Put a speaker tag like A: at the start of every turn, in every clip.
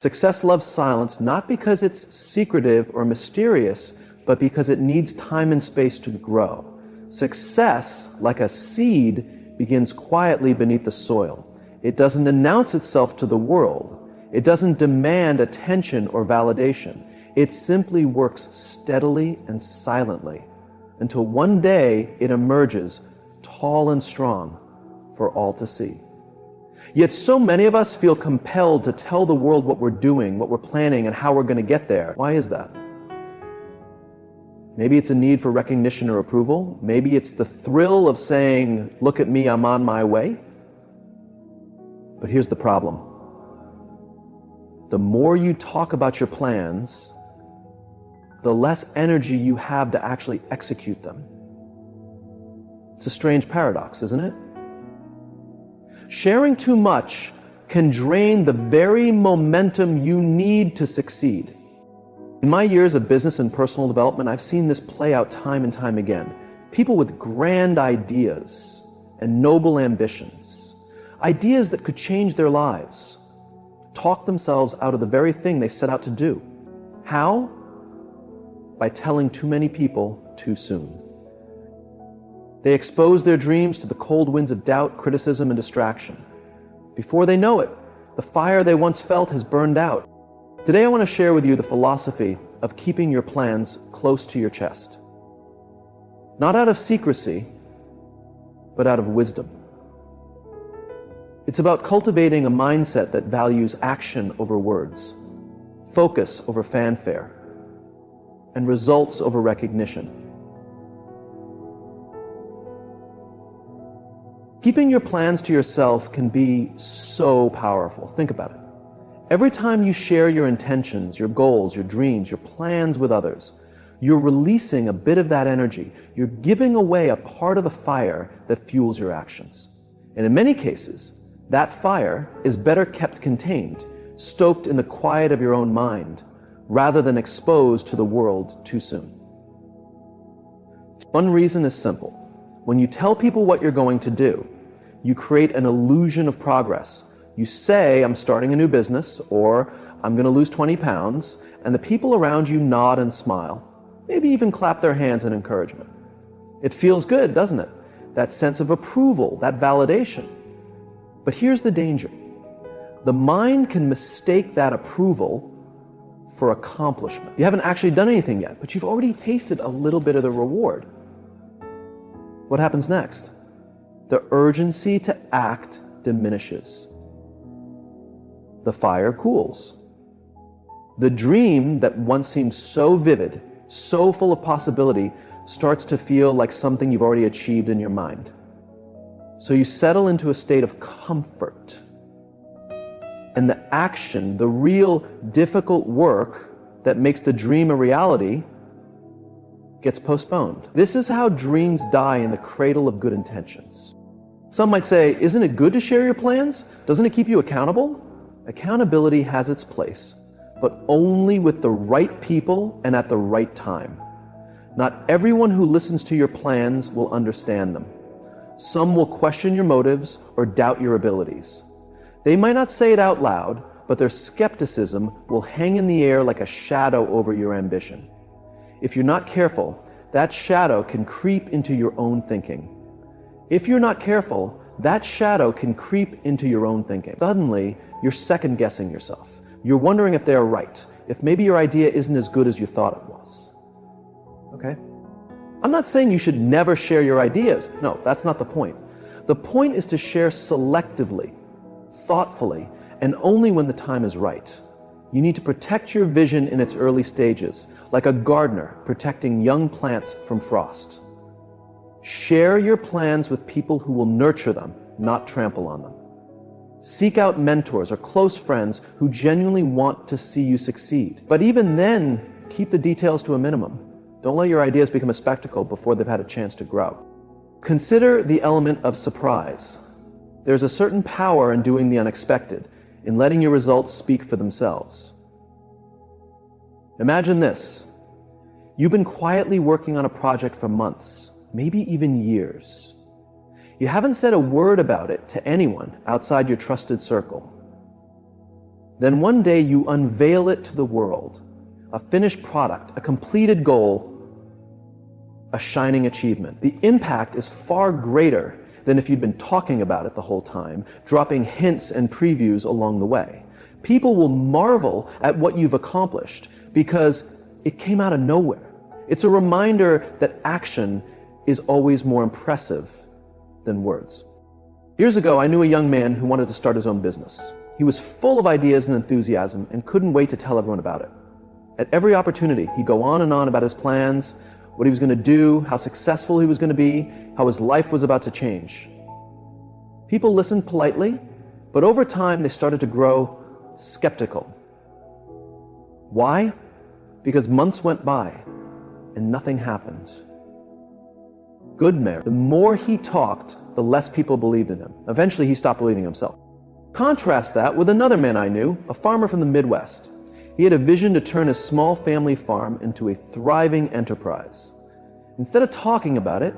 A: Success loves silence not because it's secretive or mysterious, but because it needs time and space to grow. Success, like a seed, begins quietly beneath the soil. It doesn't announce itself to the world. It doesn't demand attention or validation. It simply works steadily and silently until one day it emerges tall and strong for all to see. Yet so many of us feel compelled to tell the world what we're doing, what we're planning, and how we're going to get there. Why is that? Maybe it's a need for recognition or approval. Maybe it's the thrill of saying, "Look at me, I'm on my way." But here's the problem. The more you talk about your plans, the less energy you have to actually execute them. It's a strange paradox, isn't it? Sharing too much can drain the very momentum you need to succeed. In my years of business and personal development, I've seen this play out time and time again. People with grand ideas and noble ambitions, ideas that could change their lives, talk themselves out of the very thing they set out to do. How? By telling too many people too soon. They expose their dreams to the cold winds of doubt, criticism, and distraction. Before they know it, the fire they once felt has burned out. Today I want to share with you the philosophy of keeping your plans close to your chest. Not out of secrecy, but out of wisdom. It's about cultivating a mindset that values action over words, focus over fanfare, and results over recognition. Keeping your plans to yourself can be so powerful. Think about it. Every time you share your intentions, your goals, your dreams, your plans with others, you're releasing a bit of that energy. You're giving away a part of the fire that fuels your actions. And in many cases, that fire is better kept contained, stoked in the quiet of your own mind, rather than exposed to the world too soon. One reason is simple. When you tell people what you're going to do, you create an illusion of progress. You say, "I'm starting a new business," or "I'm going to lose 20 pounds," and the people around you nod and smile, maybe even clap their hands in encouragement. It feels good, doesn't it? That sense of approval, that validation. But here's the danger. The mind can mistake that approval for accomplishment. You haven't actually done anything yet, but you've already tasted a little bit of the reward. What happens next? The urgency to act diminishes. The fire cools. The dream that once seemed so vivid, so full of possibility, starts to feel like something you've already achieved in your mind. So you settle into a state of comfort. And the action, the real difficult work that makes the dream a reality, gets postponed. This is how dreams die in the cradle of good intentions. Some might say, isn't it good to share your plans? Doesn't it keep you accountable? Accountability has its place, but only with the right people and at the right time. Not everyone who listens to your plans will understand them. Some will question your motives or doubt your abilities. They might not say it out loud, but their skepticism will hang in the air like a shadow over your ambition. If you're not careful, that shadow can creep into your own thinking. If you're not careful, that shadow can creep into your own thinking. Suddenly, you're second-guessing yourself. You're wondering if they're right, if maybe your idea isn't as good as you thought it was. Okay? I'm not saying you should never share your ideas. No, that's not the point. The point is to share selectively, thoughtfully, and only when the time is right. You need to protect your vision in its early stages, like a gardener protecting young plants from frost. Share your plans with people who will nurture them, not trample on them. Seek out mentors or close friends who genuinely want to see you succeed. But even then, keep the details to a minimum. Don't let your ideas become a spectacle before they've had a chance to grow. Consider the element of surprise. There's a certain power in doing the unexpected, in letting your results speak for themselves. Imagine this. You've been quietly working on a project for months, maybe even years. You haven't said a word about it to anyone outside your trusted circle. Then one day you unveil it to the world, a finished product, a completed goal, a shining achievement. The impact is far greater than if you'd been talking about it the whole time, dropping hints and previews along the way. People will marvel at what you've accomplished because it came out of nowhere. It's a reminder that action is always more impressive than words. Years ago, I knew a young man who wanted to start his own business. He was full of ideas and enthusiasm and couldn't wait to tell everyone about it. At every opportunity, he'd go on and on about his plans, what he was going to do, how successful he was going to be, how his life was about to change. People listened politely, but over time they started to grow skeptical. Why? Because months went by and nothing happened. Good mayor. The more he talked, the less people believed in him. Eventually he stopped believing himself. Contrast that with another man I knew, a farmer from the Midwest. He had a vision to turn his small family farm into a thriving enterprise. Instead of talking about it,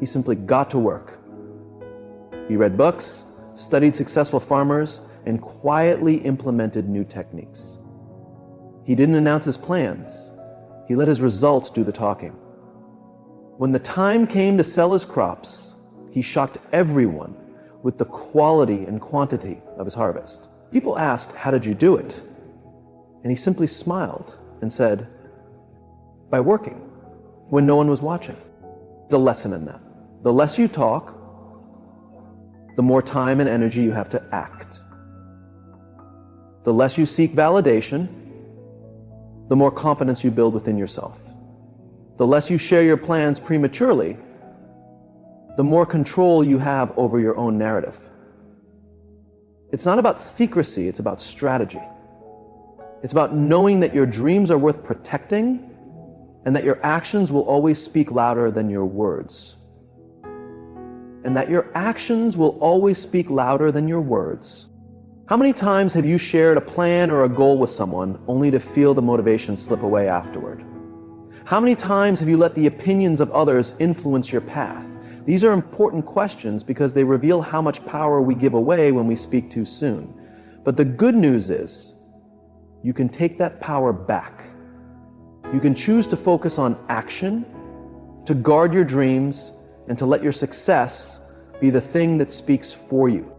A: he simply got to work. He read books, studied successful farmers, and quietly implemented new techniques. He didn't announce his plans. He let his results do the talking. When the time came to sell his crops, he shocked everyone with the quality and quantity of his harvest. People asked, "How did you do it?" And he simply smiled and said, "By working," when no one was watching. There's a lesson in that. The less you talk, the more time and energy you have to act. The less you seek validation, the more confidence you build within yourself. The less you share your plans prematurely, the more control you have over your own narrative. It's not about secrecy, it's about strategy. It's about knowing that your dreams are worth protecting and that your actions will always speak louder than your words. And that your actions will always speak louder than your words. How many times have you shared a plan or a goal with someone only to feel the motivation slip away afterward? How many times have you let the opinions of others influence your path? These are important questions because they reveal how much power we give away when we speak too soon. But the good news is, you can take that power back. You can choose to focus on action, to guard your dreams, and to let your success be the thing that speaks for you.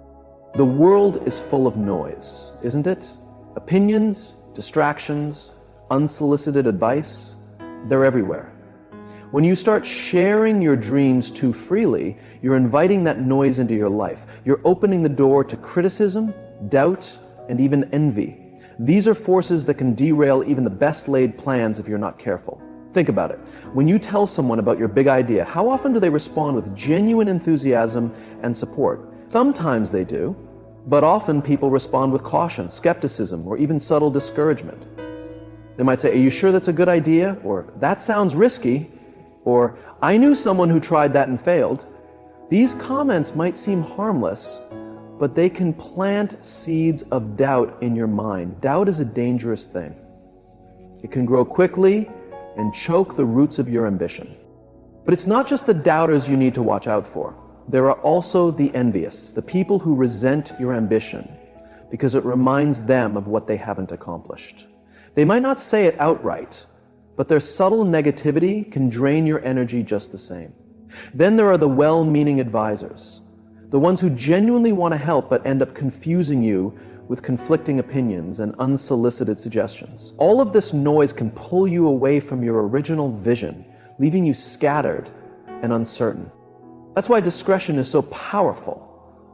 A: The world is full of noise, isn't it? Opinions, distractions, unsolicited advice, they're everywhere. When you start sharing your dreams too freely, you're inviting that noise into your life. You're opening the door to criticism, doubt, and even envy. These are forces that can derail even the best laid plans if you're not careful. Think about it. When you tell someone about your big idea, how often do they respond with genuine enthusiasm and support? Sometimes they do, but often people respond with caution, skepticism, or even subtle discouragement. They might say, "Are you sure that's a good idea?" Or, "That sounds risky." Or, "I knew someone who tried that and failed." These comments might seem harmless, but they can plant seeds of doubt in your mind. Doubt is a dangerous thing. It can grow quickly and choke the roots of your ambition. But it's not just the doubters you need to watch out for. There are also the envious, the people who resent your ambition because it reminds them of what they haven't accomplished. They might not say it outright, but their subtle negativity can drain your energy just the same. Then there are the well-meaning advisors, the ones who genuinely want to help but end up confusing you with conflicting opinions and unsolicited suggestions. All of this noise can pull you away from your original vision, leaving you scattered and uncertain. That's why discretion is so powerful.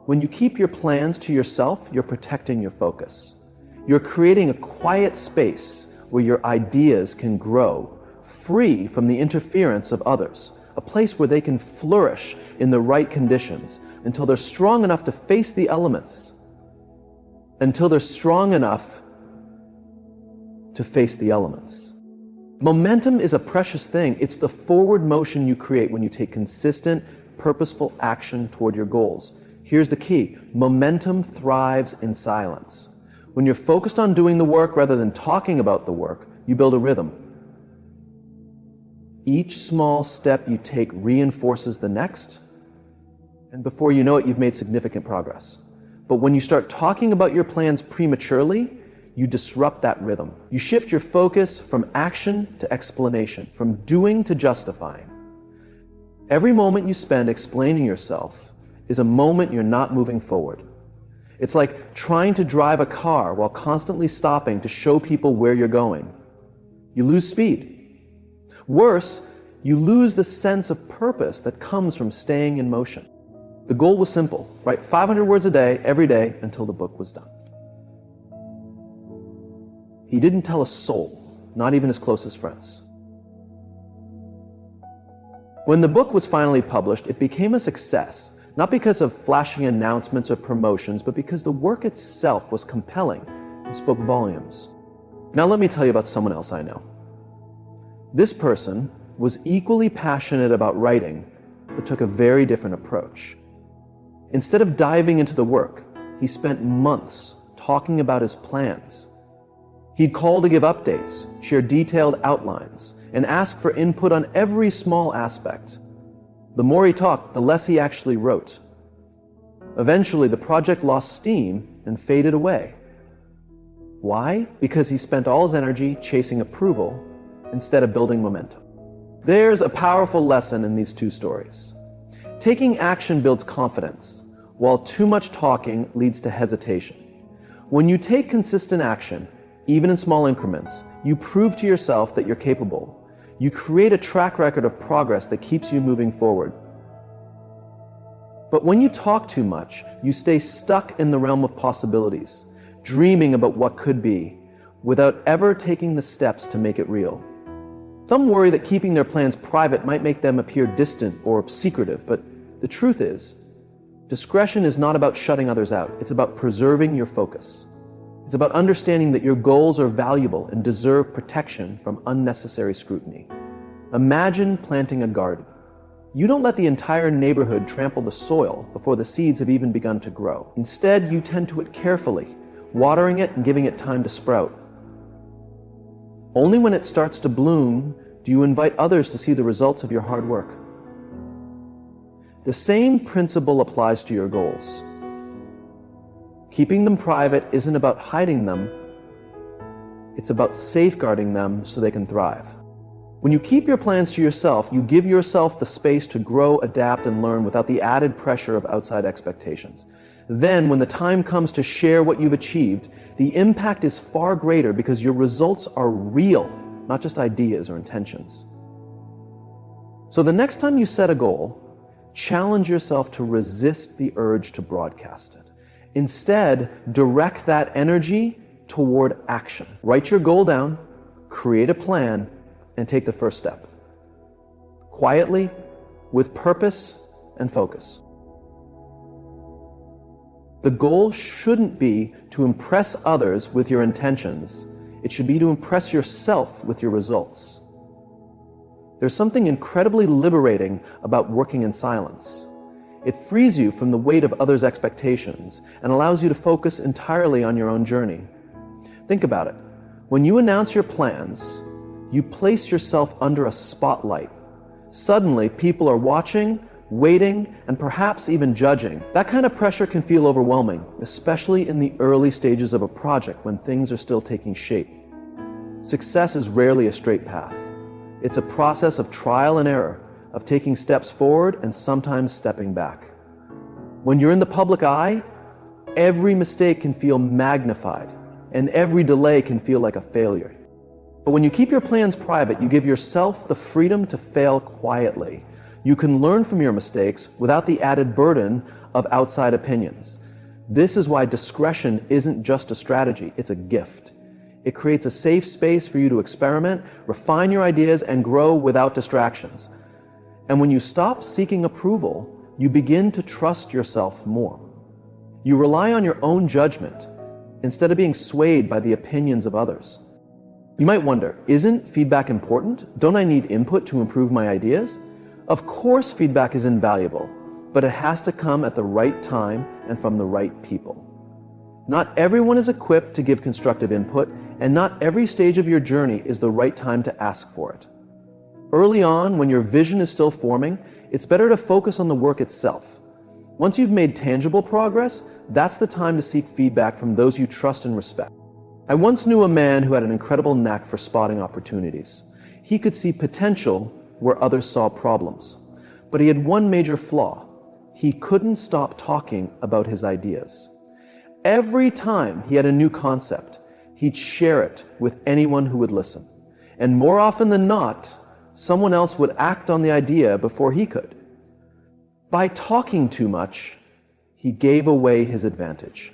A: When you keep your plans to yourself, you're protecting your focus. You're creating a quiet space where your ideas can grow, free from the interference of others, a place where they can flourish in the right conditions until they're strong enough to face the elements, Momentum is a precious thing. It's the forward motion you create when you take consistent, purposeful action toward your goals. Here's the key. Momentum thrives in silence. When you're focused on doing the work rather than talking about the work, you build a rhythm. Each small step you take reinforces the next, and before you know it, you've made significant progress. But when you start talking about your plans prematurely, you disrupt that rhythm. You shift your focus from action to explanation, from doing to justifying. Every moment you spend explaining yourself is a moment you're not moving forward. It's like trying to drive a car while constantly stopping to show people where you're going. You lose speed. Worse, you lose the sense of purpose that comes from staying in motion. The goal was simple: write 500 words a day, every day, until the book was done. He didn't tell a soul, not even his closest friends. When the book was finally published, it became a success, not because of flashing announcements or promotions, but because the work itself was compelling and spoke volumes. Now let me tell you about someone else I know. This person was equally passionate about writing, but took a very different approach. Instead of diving into the work, he spent months talking about his plans. He'd call to give updates, share detailed outlines, and ask for input on every small aspect. The more he talked, the less he actually wrote. Eventually, the project lost steam and faded away. Why? Because he spent all his energy chasing approval instead of building momentum. There's a powerful lesson in these two stories. Taking action builds confidence, while too much talking leads to hesitation. When you take consistent action, even in small increments, you prove to yourself that you're capable. You create a track record of progress that keeps you moving forward. But when you talk too much, you stay stuck in the realm of possibilities, dreaming about what could be, without ever taking the steps to make it real. Some worry that keeping their plans private might make them appear distant or secretive, but the truth is, discretion is not about shutting others out. It's about preserving your focus. It's about understanding that your goals are valuable and deserve protection from unnecessary scrutiny. Imagine planting a garden. You don't let the entire neighborhood trample the soil before the seeds have even begun to grow. Instead, you tend to it carefully, watering it and giving it time to sprout. Only when it starts to bloom do you invite others to see the results of your hard work. The same principle applies to your goals. Keeping them private isn't about hiding them, it's about safeguarding them so they can thrive. When you keep your plans to yourself, you give yourself the space to grow, adapt, and learn without the added pressure of outside expectations. Then, when the time comes to share what you've achieved, the impact is far greater because your results are real, not just ideas or intentions. So the next time you set a goal, challenge yourself to resist the urge to broadcast it. Instead, direct that energy toward action. Write your goal down, create a plan, and take the first step. Quietly, with purpose and focus. The goal shouldn't be to impress others with your intentions. It should be to impress yourself with your results. There's something incredibly liberating about working in silence. It frees you from the weight of others' expectations and allows you to focus entirely on your own journey. Think about it. When you announce your plans, you place yourself under a spotlight. Suddenly, people are watching, waiting, and perhaps even judging. That kind of pressure can feel overwhelming, especially in the early stages of a project when things are still taking shape. Success is rarely a straight path. It's a process of trial and error, of taking steps forward and sometimes stepping back. When you're in the public eye, every mistake can feel magnified, and every delay can feel like a failure. But when you keep your plans private, you give yourself the freedom to fail quietly. You can learn from your mistakes without the added burden of outside opinions. This is why discretion isn't just a strategy, it's a gift. It creates a safe space for you to experiment, refine your ideas, and grow without distractions. And when you stop seeking approval, you begin to trust yourself more. You rely on your own judgment instead of being swayed by the opinions of others. You might wonder, isn't feedback important? Don't I need input to improve my ideas? Of course feedback is invaluable, but it has to come at the right time and from the right people. Not everyone is equipped to give constructive input, and not every stage of your journey is the right time to ask for it. Early on, when your vision is still forming, it's better to focus on the work itself. Once you've made tangible progress, that's the time to seek feedback from those you trust and respect. I once knew a man who had an incredible knack for spotting opportunities. He could see potential where others saw problems. But he had one major flaw. He couldn't stop talking about his ideas. Every time he had a new concept, he'd share it with anyone who would listen. And more often than not, someone else would act on the idea before he could. By talking too much, he gave away his advantage.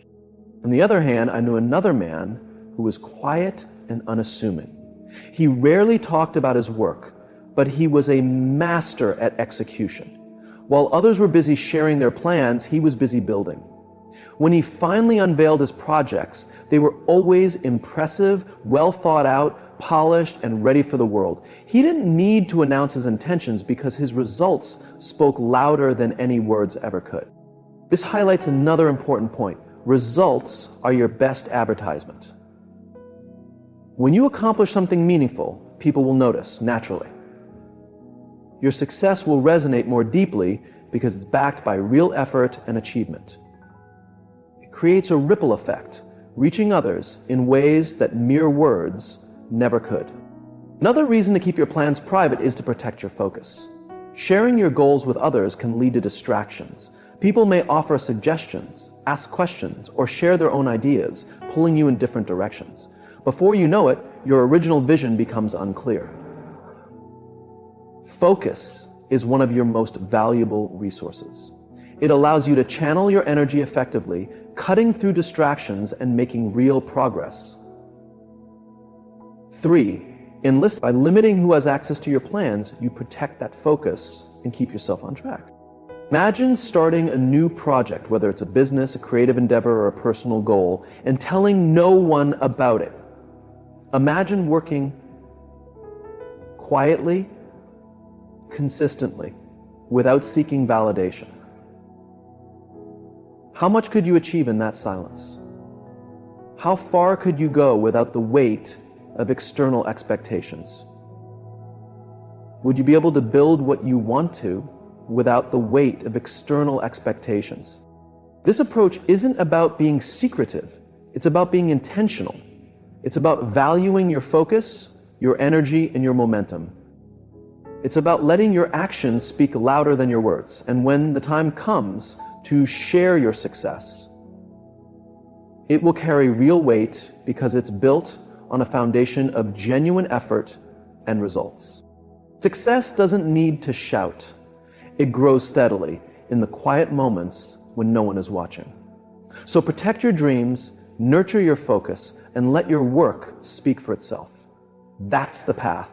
A: On the other hand, I knew another man who was quiet and unassuming. He rarely talked about his work, but he was a master at execution. While others were busy sharing their plans, he was busy building. When he finally unveiled his projects, they were always impressive, well thought out, polished, and ready for the world. He didn't need to announce his intentions because his results spoke louder than any words ever could. This highlights another important point. Results are your best advertisement. When you accomplish something meaningful, people will notice naturally. Your success will resonate more deeply because it's backed by real effort and achievement. It creates a ripple effect, reaching others in ways that mere words never could. Another reason to keep your plans private is to protect your focus. Sharing your goals with others can lead to distractions. People may offer suggestions, ask questions, or share their own ideas, pulling you in different directions. Before you know it, your original vision becomes unclear. Focus is one of your most valuable resources. It allows you to channel your energy effectively, cutting through distractions and making real progress. 3. Enlist. By limiting who has access to your plans, you protect that focus and keep yourself on track. Imagine starting a new project, whether it's a business, a creative endeavor, or a personal goal, and telling no one about it. Imagine working quietly, consistently, without seeking validation. How much could you achieve in that silence? How far could you go without the weight of external expectations? Would you be able to build what you want to without the weight of external expectations? This approach isn't about being secretive. It's about being intentional. It's about valuing your focus, your energy, and your momentum. It's about letting your actions speak louder than your words. And when the time comes to share your success, it will carry real weight because it's built on a foundation of genuine effort and results. Success doesn't need to shout. It grows steadily in the quiet moments when no one is watching. So protect your dreams, nurture your focus, and let your work speak for itself. That's the path.